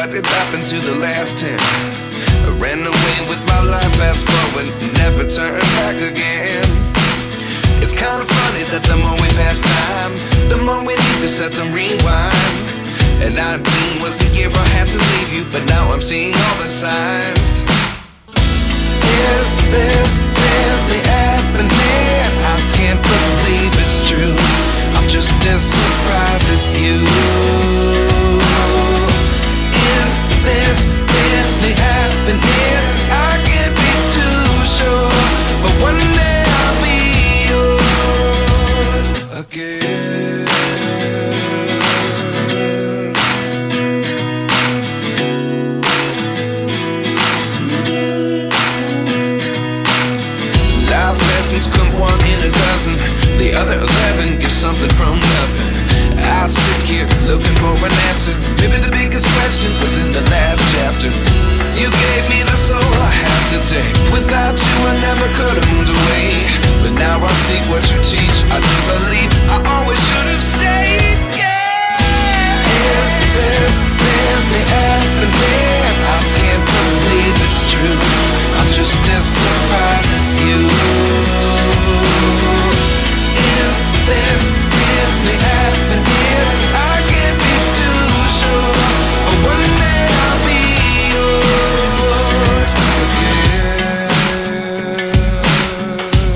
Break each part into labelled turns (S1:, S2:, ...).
S1: what did happen to the last 10? I ran away with my life, fast forward, never turn back again. It's kind of funny that the more we pass time, the more we need to set the rewind. And 19 was the year I had to leave you, but now I'm seeing all the signs. Is this really happening? I can't believe it's true. I'm just as surprised as you. Is this really happening? I can't be too sure, but one day I'll be yours again. Life lessons come one in a dozen. The other 11 get something from nothing. I sit here looking for an answer. Maybe the biggest question was in the last chapter. You gave me the soul I have today. Without you I never could have moved away. But now I see what you teach. I do believe I always should have stayed. Yeah. Is this really happening? I can't believe it's true. I'm just as surprised as you. Is this really happening? I can't be too sure, but one day I'll be yours again.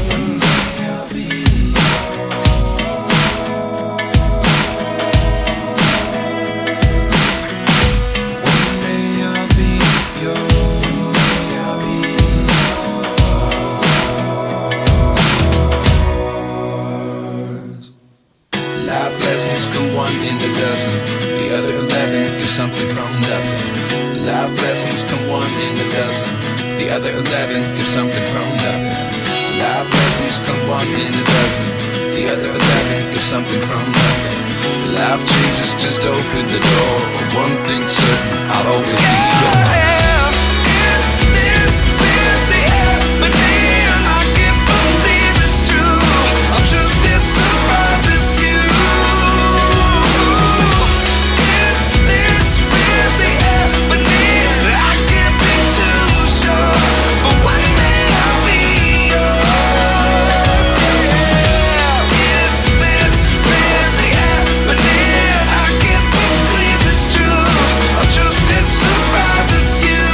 S1: One day I'll be One day I'll be yours. Life lessons come one in a dozen. The other 11 get something from nothing. Life lessons come one in a dozen. The other 11 get something from nothing. Life lessons come one in a dozen. The other 11 get something from nothing. Life changes just open the door. One thing's certain, I'll always be yours. Is this really happening? I can't believe it's true. I'm just as surprised as you. Is this really happening? I can't be too sure, but one day I'll be yours. Yeah. Is this really happening? I can't believe it's true. I'm just as surprised as you.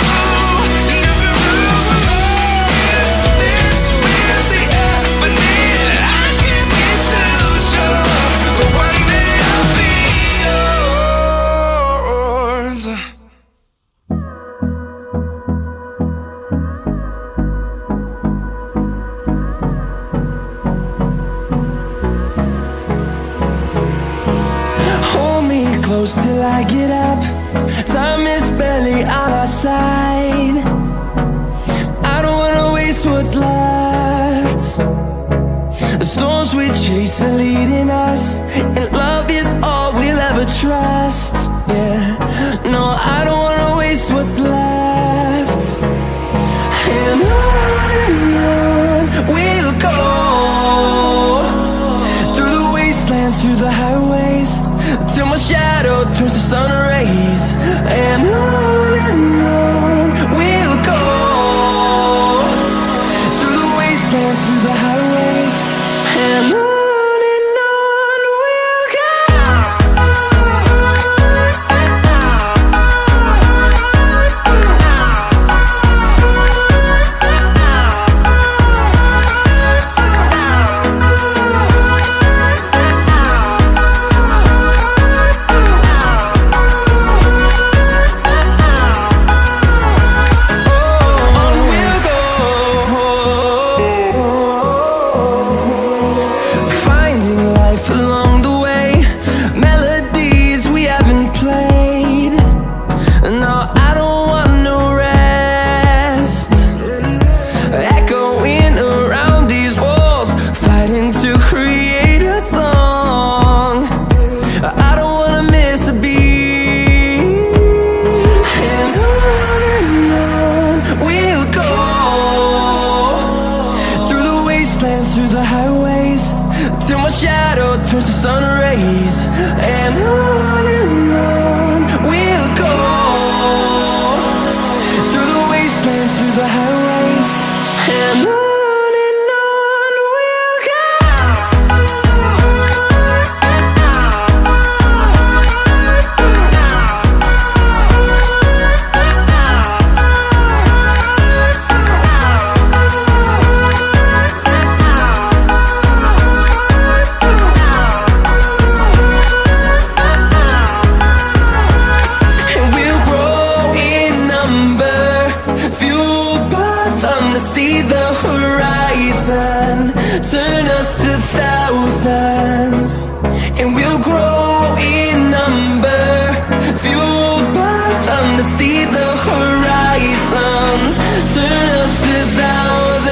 S1: Is this really happening? I can't be too sure, but one day I'll be yours.
S2: Hold me close till I get up. Time is barely on our side. I don't wanna waste what's left. The storms we chase are leading us, and love is all we'll ever trust. Yeah, no, I don't wanna waste what's left. And on we'll go, through the wastelands, through the highways, till my shadow turns to sun rays. And on we'll go, through the wastelands, through the highways, and on we'll go. On we'll go, finding life along the way, melodies we haven't played. No, I don't want no rest, echoing around these walls, fighting to create a song. I don't wanna miss a beat. And on we'll go, through the wastelands, through the highways, till my shadow turns to sun rays. And on we'll go, one. Turn us to thousands, and we'll grow in number, fueled by them to see the horizon. Turn us to thousands,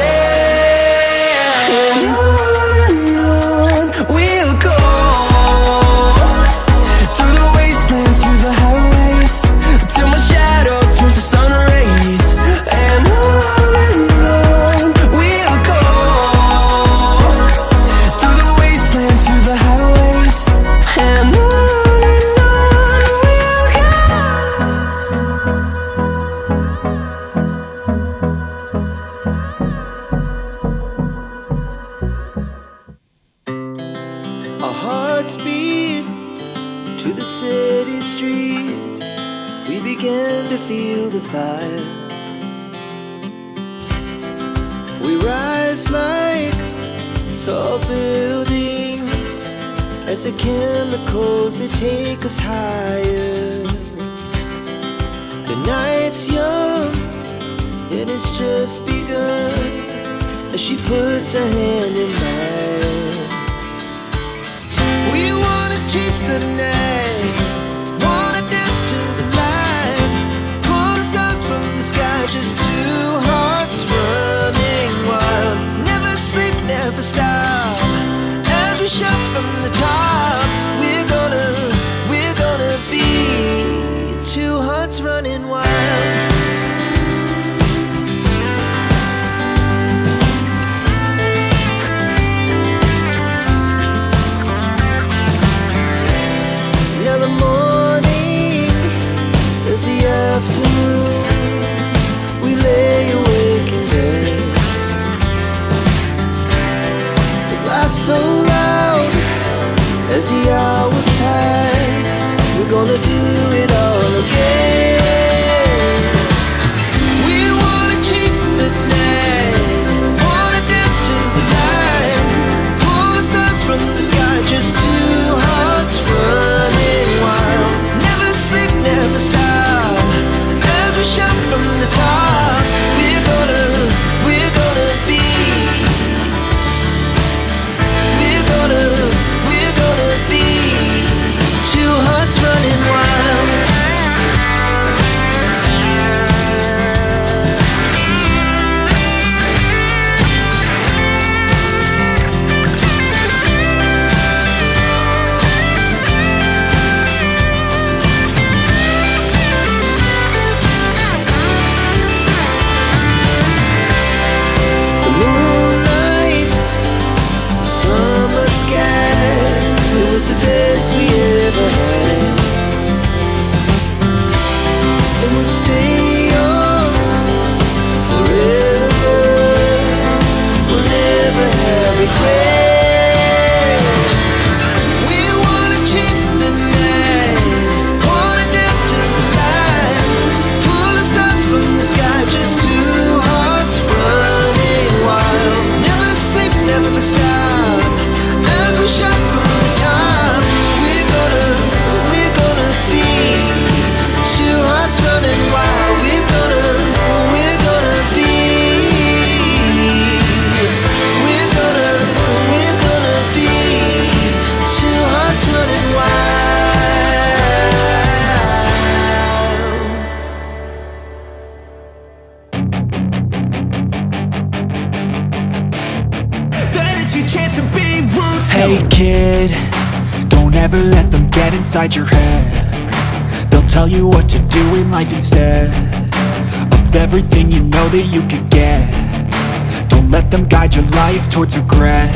S2: and on we'll go, through the wastelands, through the highways, till my shadow turns to sun rays. And on we'll go, through the wastelands, through the highways, and on we'll go.
S3: Our hearts beat to the city streets. We began to feel the fire. We rise like tall buildings as the chemicals, they take us higher. The night's young and it's just begun as she puts her hand in mine. We wanna chase the night, wanna dance to the light, pull the stars from the sky, just two hearts running wild. Never sleep, never stop, as we shout from the top. We're gonna be two hearts running wild. Now the morning is the afternoon. We lay awake in bed. The laughs so loud as the hours pass. We're gonna do it all again. We wanna chase the night, wanna dance to the light, pull the stars from the sky, just two hearts running wild. Never sleep, never stop, as we shout from the top. We're gonna be, we're gonna be two hearts running wild. The moonlight, summer sky, it was the best we ever had. And we'll stay on forever. We'll never have regrets. We wanna chase the night, wanna dance to the light, pull the stars from the sky, just two hearts running wild. Never sleep, never stop, as we shout from the top. We're gonna be two hearts running wild. We're gonna be, we're gonna be two hearts running wild. That is your chance to be rude.
S4: Hey kid, don't ever let them get inside your head. They'll tell you what to do in life instead of everything you know that you could get. Don't let them guide your life towards regret.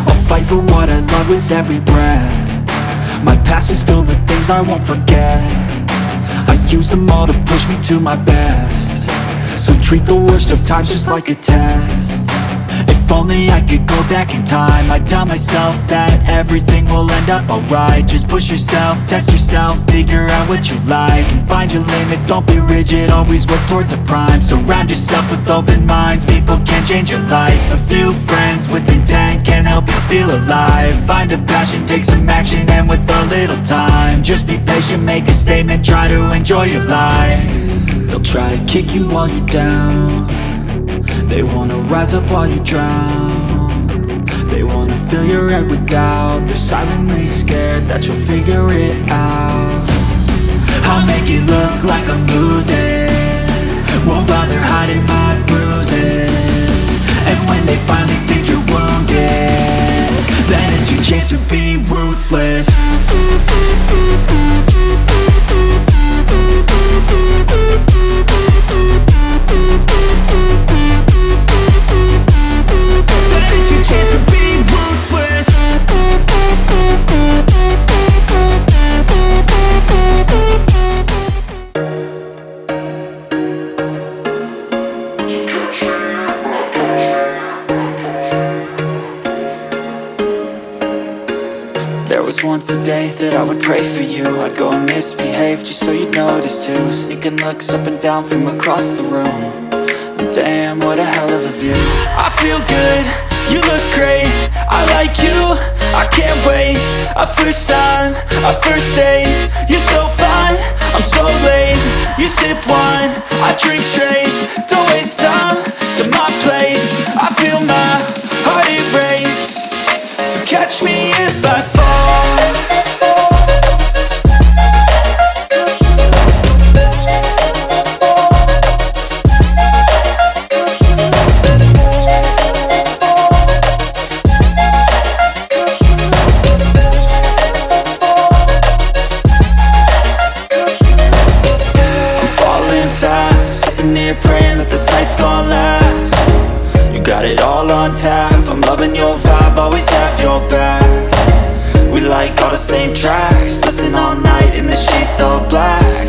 S4: I'll fight for what I love with every breath. My past is filled with things I won't forget. I used them all to push me to my best. So treat the worst of times just like a test. If only I could go back in time, I'd tell myself that everything will end up alright. Just push yourself, test yourself, figure out what you like, and find your limits, don't be rigid, always work towards a prime. Surround yourself with open minds, people can change your life. A few friends with intent can help you feel alive. Find a passion, take some action, and with a little time, just be patient, make a statement, try to enjoy your life. They'll try to kick you while you're down, They wanna rise up while you drown. They wanna fill your head with doubt. They're silently scared that you'll figure it out. I'll make it look like I'm losing, won't bother hiding my bruises. And when they finally think you're wounded, then it's your chance to be ruthless. Then it's your chance to be ruthless. There was once a day that I would pray for you. I'd go and misbehave just so you'd notice too. Sneaking looks up and down from across the room. And damn, what a hell of a view. I feel good, you look great, I like you, I can't wait. A first time, a first date, you're so fine, I'm so late. You sip wine, I drink straight. Don't waste time to my place. I feel my heart erase. So catch me if I fall. I'm falling fast, sitting here praying that this night's gonna last. You got it all on tap, I'm loving your vibe, always have your back. We like all the same tracks, listen all night in the sheets all black.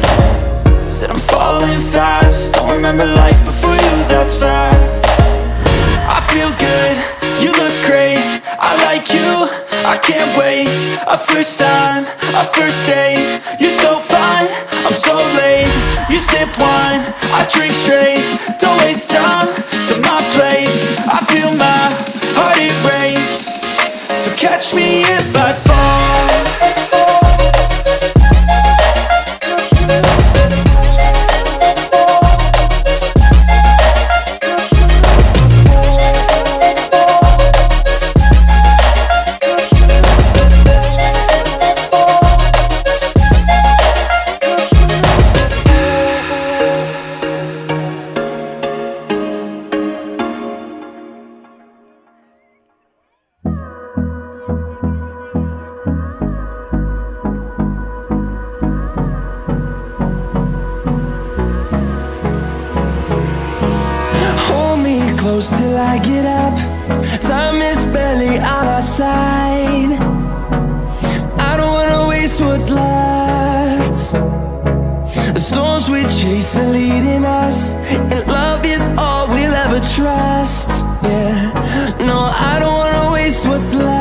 S4: Said I'm falling fast, don't remember life before you, that's fact. I feel good, you look great, I like you, I can't wait. A first time, a first date, you're so fine, I'm so late. You sip wine, I drink straight. Don't waste time to my place. I feel my heart erase. So catch me if I fall.
S2: Hold me close till I get up. Time is barely on our side. I don't wanna waste what's left. The storms we chase are leading us, and love is all we'll ever trust. Yeah, no, I don't wanna waste what's left.